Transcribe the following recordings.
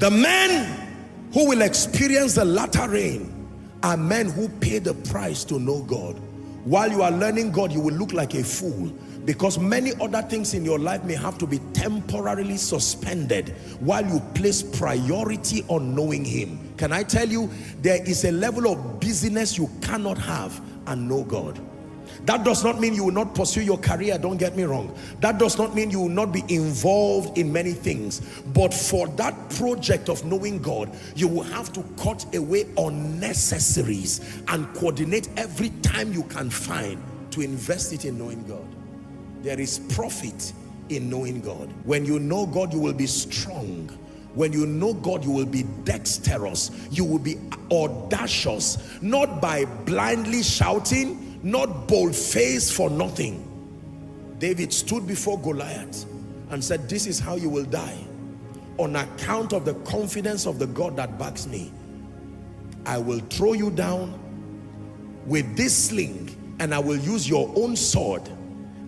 The men who will experience the latter rain are men who pay the price to know God. While you are learning God, you will look like a fool, because many other things in your life may have to be temporarily suspended while you place priority on knowing Him. Can I tell you, there is a level of busyness you cannot have and know God. That does not mean you will not pursue your career, don't get me wrong. That does not mean you will not be involved in many things. But for that project of knowing God, you will have to cut away unnecessaries and coordinate every time you can find to invest it in knowing God. There is profit in knowing God. When you know God, you will be strong. When you know God, you will be dexterous. You will be audacious, not by blindly shouting, not bold-faced for nothing. David stood before Goliath and said, this is how you will die. On account of the confidence of the God that backs me, I will throw you down with this sling, and I will use your own sword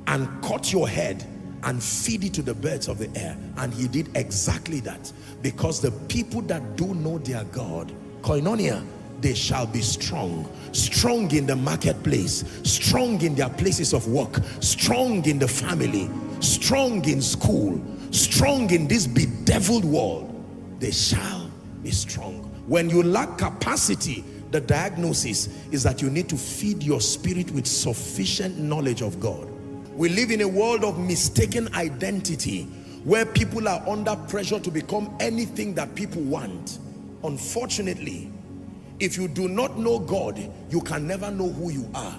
and cut your head and feed it to the birds of the air. And he did exactly that, because the people that do know their God, koinonia, they shall be strong. Strong in the marketplace, strong in their places of work, strong in the family, strong in school, strong in this bedeviled world. They shall be strong. When you lack capacity, the diagnosis is that you need to feed your spirit with sufficient knowledge of God. We live in a world of mistaken identity, where people are under pressure to become anything that people want. Unfortunately, if you do not know God, you can never know who you are,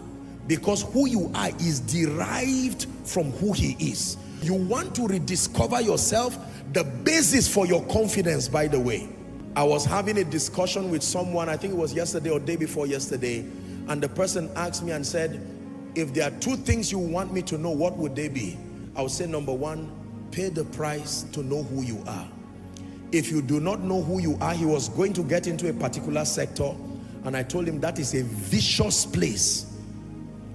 because who you are is derived from who He is. You want to rediscover yourself, the basis for your confidence, by the way. I was having a discussion with someone, I think it was yesterday or day before yesterday, and the person asked me and said, if there are two things you want me to know, what would they be? I would say, number one, pay the price to know who you are. If you do not know who you are, he was going to get into a particular sector, and I told him that is a vicious place.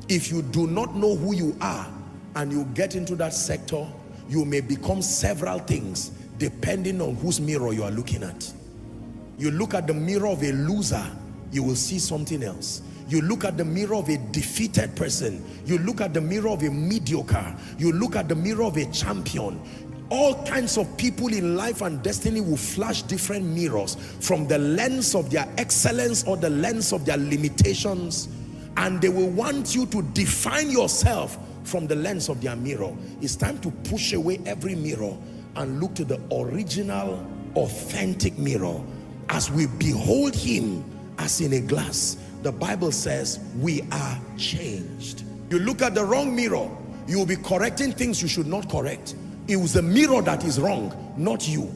If you do not know who you are and you get into that sector, you may become several things depending on whose mirror you are looking at. You look at the mirror of a loser, you will see something else. You look at the mirror of a defeated person, you look at the mirror of a mediocre, you look at the mirror of a champion. All kinds of people in life and destiny will flash different mirrors from the lens of their excellence or the lens of their limitations, and they will want you to define yourself from the lens of their mirror. It's time to push away every mirror and look to the original, authentic mirror. As we behold Him as in a glass, the Bible says we are changed. You look at the wrong mirror, you will be correcting things you should not correct. It was the mirror that is wrong, not you.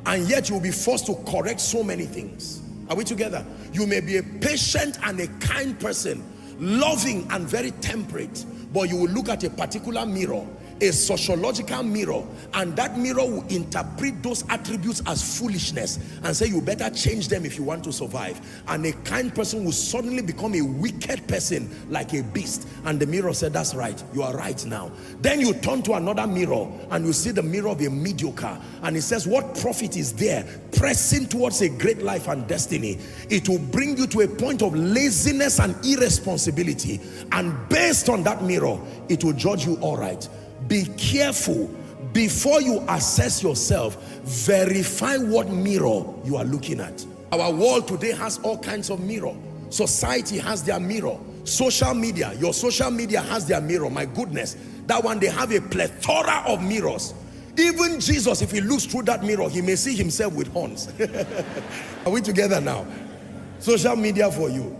And yet you will be forced to correct so many things. Are we together? You may be a patient and a kind person, loving and very temperate, but you will look at a particular mirror, a sociological mirror, and that mirror will interpret those attributes as foolishness and say you better change them if you want to survive. And a kind person will suddenly become a wicked person, like a beast, and the mirror said, that's right, you are right now. Then you turn to another mirror and you see the mirror of a mediocre, and it says, what profit is there pressing towards a great life and destiny? It will bring you to a point of laziness and irresponsibility, and based on that mirror it will judge you all right. Be careful before you assess yourself. Verify what mirror you are looking at. Our world today has all kinds of mirror. Society has their mirror. Social media, your social media has their mirror. My goodness, that one, they have a plethora of mirrors. Even Jesus, if he looks through that mirror, he may see himself with horns. Are we together now? Social media for you.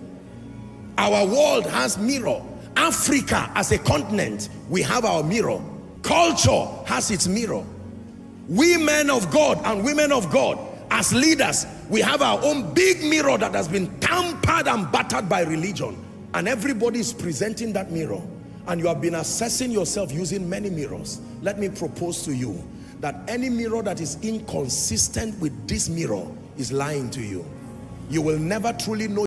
Our world has mirror. Africa as a continent, we have our mirror. Culture has its mirror. We men of God and women of God, as leaders, we have our own big mirror that has been tampered and battered by religion, and everybody is presenting that mirror, and you have been assessing yourself using many mirrors. Let me propose to you that any mirror that is inconsistent with this mirror is lying to you. You will never truly know